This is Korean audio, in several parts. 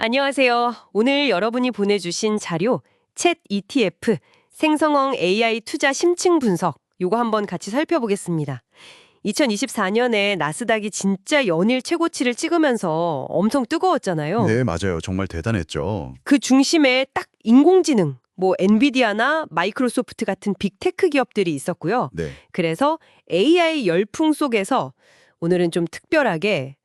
안녕하세요. 오늘 여러분이 보내주신 자료, 챗 ETF, 생성형 AI 투자 심층 분석, 요거 한번 같이 살펴보겠습니다. 2024년에 나스닥이 진짜 연일 최고치를 찍으면서 엄청 뜨거웠잖아요. 네, 맞아요. 정말 대단했죠. 그 중심에 딱 인공지능, 뭐 엔비디아나 마이크로소프트 같은 빅테크 기업들이 있었고요. 네. 그래서 AI 열풍 속에서 오늘은 좀 특별하게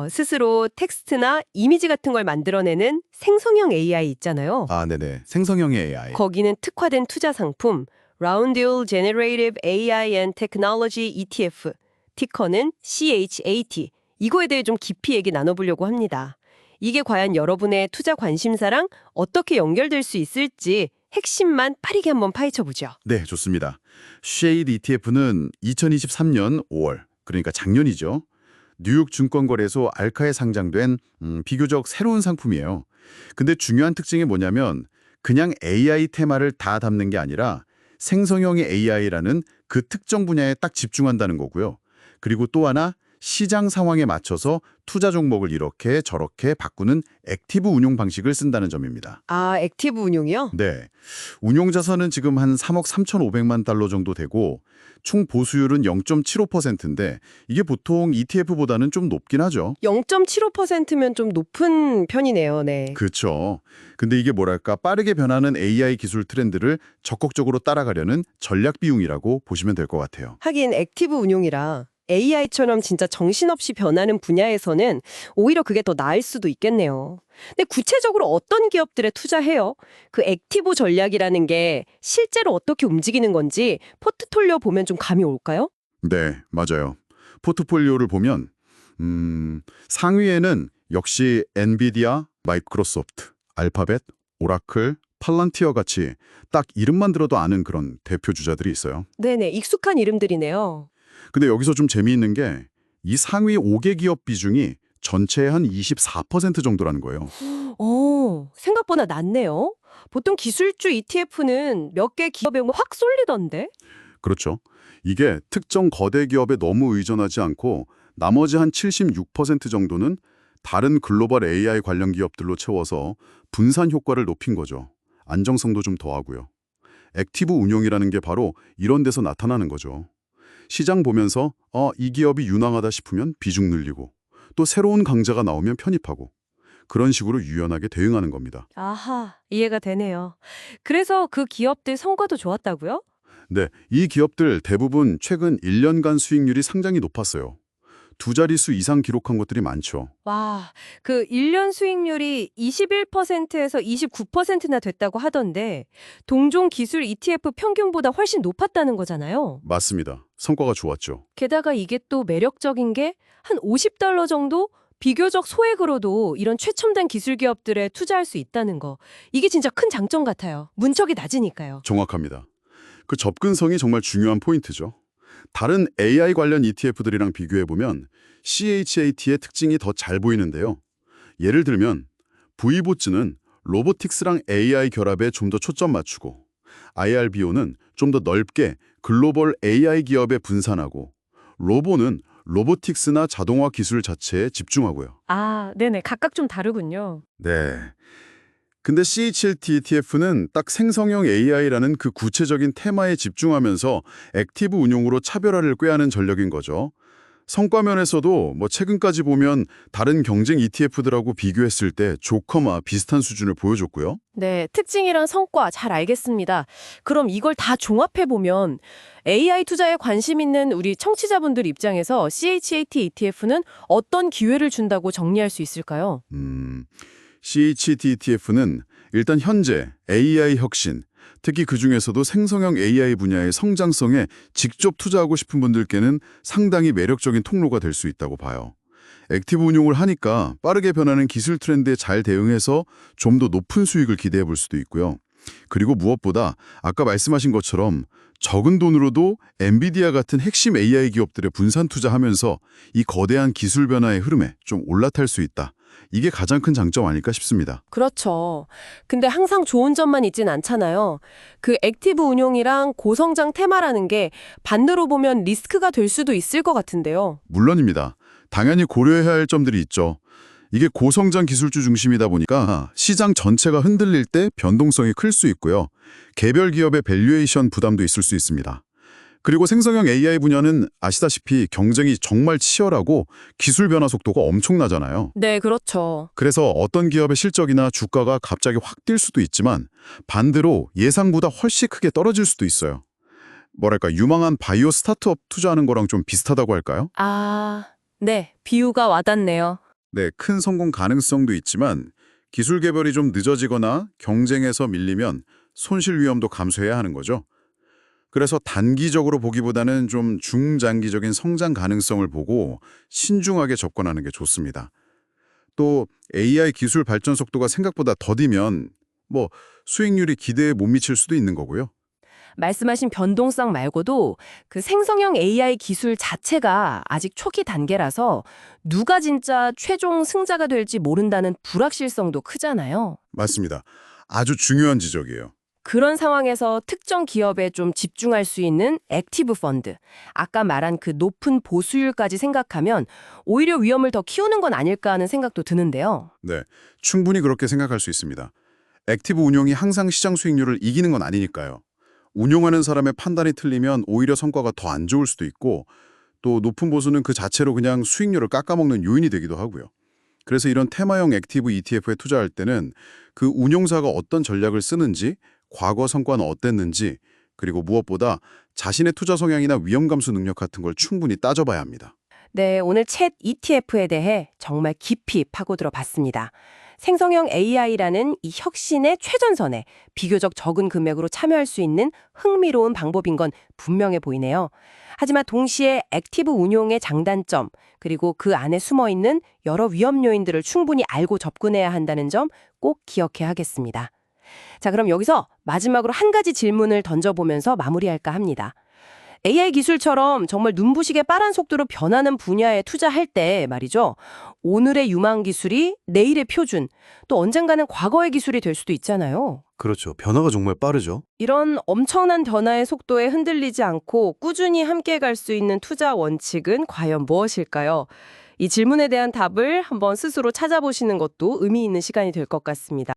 스스로 텍스트나 이미지 같은 걸 만들어내는 생성형 AI 있잖아요. 아, 네네. 생성형의 AI. 거기는 특화된 투자 상품 Roundel Generative AI and Technology ETF, 티커는 CHAT. 이거에 대해 좀 깊이 얘기 나눠보려고 합니다. 이게 과연 여러분의 투자 관심사랑 어떻게 연결될 수 있을지 핵심만 빠르게 한번 파헤쳐보죠. 네, 좋습니다. 쉐이드 ETF는 2023년 5월, 그러니까 작년이죠. 뉴욕 증권거래소 알카에 상장된 비교적 새로운 상품이에요. 근데 중요한 특징이 뭐냐면 그냥 AI 테마를 다 담는 게 아니라 생성형의 AI라는 그 특정 분야에 딱 집중한다는 거고요. 그리고 또 하나 시장 상황에 맞춰서 투자 종목을 이렇게 저렇게 바꾸는 액티브 운용 방식을 쓴다는 점입니다. 아, 액티브 운용이요? 네. 운용 자산은 지금 한 3억 3,500만 달러 정도 되고 총 보수율은 0.75%인데 이게 보통 ETF보다는 좀 높긴 하죠. 0.75%면 좀 높은 편이네요. 네. 그렇죠. 근데 이게 뭐랄까 빠르게 변하는 AI 기술 트렌드를 적극적으로 따라가려는 전략 비용이라고 보시면 될 것 같아요. 하긴 액티브 운용이라 AI처럼 진짜 정신없이 변하는 분야에서는 오히려 그게 더 나을 수도 있겠네요. 근데 구체적으로 어떤 기업들에 투자해요? 그 액티브 전략이라는 게 실제로 어떻게 움직이는 건지 포트폴리오 보면 좀 감이 올까요? 네, 맞아요. 포트폴리오를 보면 상위에는 역시 엔비디아, 마이크로소프트, 알파벳, 오라클, 팔란티어 같이 딱 이름만 들어도 아는 그런 대표 주자들이 있어요. 네네, 익숙한 이름들이네요. 근데 여기서 좀 재미있는 게 이 상위 5개 기업 비중이 전체의 한 24% 정도라는 거예요. 생각보다 낮네요. 보통 기술주 ETF는 몇 개 기업에 확 쏠리던데? 그렇죠. 이게 특정 거대 기업에 너무 의존하지 않고 나머지 한 76% 정도는 다른 글로벌 AI 관련 기업들로 채워서 분산 효과를 높인 거죠. 안정성도 좀 더하고요. 액티브 운용이라는 게 바로 이런 데서 나타나는 거죠. 시장 보면서 이 기업이 유망하다 싶으면 비중 늘리고 또 새로운 강자가 나오면 편입하고 그런 식으로 유연하게 대응하는 겁니다. 아하, 이해가 되네요. 그래서 그 기업들 성과도 좋았다고요? 네, 이 기업들 대부분 최근 1년간 수익률이 상당히 높았어요. 두 자릿수 이상 기록한 것들이 많죠. 와, 그 1년 수익률이 21%에서 29%나 됐다고 하던데 동종 기술 ETF 평균보다 훨씬 높았다는 거잖아요. 맞습니다. 성과가 좋았죠. 게다가 이게 또 매력적인 게 한 $50 정도 비교적 소액으로도 이런 최첨단 기술 기업들에 투자할 수 있다는 거. 이게 진짜 큰 장점 같아요. 문턱이 낮으니까요. 정확합니다. 그 접근성이 정말 중요한 포인트죠. 다른 AI 관련 ETF들이랑 비교해보면 CHAT의 특징이 더 잘 보이는데요. 예를 들면 V보츠는 로보틱스랑 AI 결합에 좀 더 초점 맞추고 IRBO는 좀 더 넓게 글로벌 AI 기업에 분산하고 로보는 로보틱스나 자동화 기술 자체에 집중하고요. 아, 네네. 각각 좀 다르군요. 네. 근데 CHLT ETF는 딱 생성형 AI라는 그 구체적인 테마에 집중하면서 액티브 운용으로 차별화를 꾀하는 전략인 거죠. 성과 면에서도 뭐 최근까지 보면 다른 경쟁 ETF들하고 비교했을 때 조커마 비슷한 수준을 보여줬고요. 네, 특징이랑 성과 잘 알겠습니다. 그럼 이걸 다 종합해보면 AI 투자에 관심 있는 우리 청취자분들 입장에서 CHAT ETF는 어떤 기회를 준다고 정리할 수 있을까요? CHT ETF는 일단 현재 AI 혁신, 특히 그중에서도 생성형 AI 분야의 성장성에 직접 투자하고 싶은 분들께는 상당히 매력적인 통로가 될 수 있다고 봐요. 액티브 운용을 하니까 빠르게 변하는 기술 트렌드에 잘 대응해서 좀 더 높은 수익을 기대해 볼 수도 있고요. 그리고 무엇보다 아까 말씀하신 것처럼 적은 돈으로도 엔비디아 같은 핵심 AI 기업들에 분산 투자하면서 이 거대한 기술 변화의 흐름에 좀 올라탈 수 있다. 이게 가장 큰 장점 아닐까 싶습니다. 그렇죠. 근데 항상 좋은 점만 있진 않잖아요. 그 액티브 운용이랑 고성장 테마라는 게 반대로 보면 리스크가 될 수도 있을 것 같은데요. 물론입니다. 당연히 고려해야 할 점들이 있죠. 이게 고성장 기술주 중심이다 보니까 시장 전체가 흔들릴 때 변동성이 클 수 있고요. 개별 기업의 밸류에이션 부담도 있을 수 있습니다. 그리고 생성형 AI 분야는 아시다시피 경쟁이 정말 치열하고 기술 변화 속도가 엄청나잖아요. 네, 그렇죠. 그래서 어떤 기업의 실적이나 주가가 갑자기 확 뛸 수도 있지만 반대로 예상보다 훨씬 크게 떨어질 수도 있어요. 뭐랄까 유망한 바이오 스타트업 투자하는 거랑 좀 비슷하다고 할까요? 아, 네. 비유가 와닿네요. 네, 큰 성공 가능성도 있지만 기술 개발이 좀 늦어지거나 경쟁에서 밀리면 손실 위험도 감수해야 하는 거죠. 그래서 단기적으로 보기보다는 좀 중장기적인 성장 가능성을 보고 신중하게 접근하는 게 좋습니다. 또 AI 기술 발전 속도가 생각보다 더디면 수익률이 기대에 못 미칠 수도 있는 거고요. 말씀하신 변동성 말고도 그 생성형 AI 기술 자체가 아직 초기 단계라서 누가 진짜 최종 승자가 될지 모른다는 불확실성도 크잖아요. 맞습니다. 아주 중요한 지적이에요. 그런 상황에서 특정 기업에 좀 집중할 수 있는 액티브 펀드, 아까 말한 그 높은 보수율까지 생각하면 오히려 위험을 더 키우는 건 아닐까 하는 생각도 드는데요. 네, 충분히 그렇게 생각할 수 있습니다. 액티브 운용이 항상 시장 수익률을 이기는 건 아니니까요. 운용하는 사람의 판단이 틀리면 오히려 성과가 더 안 좋을 수도 있고 또 높은 보수는 그 자체로 그냥 수익률을 깎아먹는 요인이 되기도 하고요. 그래서 이런 테마형 액티브 ETF에 투자할 때는 그 운용사가 어떤 전략을 쓰는지, 과거 성과는 어땠는지, 그리고 무엇보다 자신의 투자 성향이나 위험 감수 능력 같은 걸 충분히 따져봐야 합니다. 네, 오늘 챗 ETF에 대해 정말 깊이 파고들어 봤습니다. 생성형 AI라는 이 혁신의 최전선에 비교적 적은 금액으로 참여할 수 있는 흥미로운 방법인 건 분명해 보이네요. 하지만 동시에 액티브 운용의 장단점, 그리고 그 안에 숨어있는 여러 위험 요인들을 충분히 알고 접근해야 한다는 점 꼭 기억해야 하겠습니다. 자, 그럼 여기서 마지막으로 한 가지 질문을 던져보면서 마무리할까 합니다. AI 기술처럼 정말 눈부시게 빠른 속도로 변하는 분야에 투자할 때 말이죠. 오늘의 유망 기술이 내일의 표준, 또 언젠가는 과거의 기술이 될 수도 있잖아요. 그렇죠. 변화가 정말 빠르죠. 이런 엄청난 변화의 속도에 흔들리지 않고 꾸준히 함께 갈 수 있는 투자 원칙은 과연 무엇일까요? 이 질문에 대한 답을 한번 스스로 찾아보시는 것도 의미 있는 시간이 될 것 같습니다.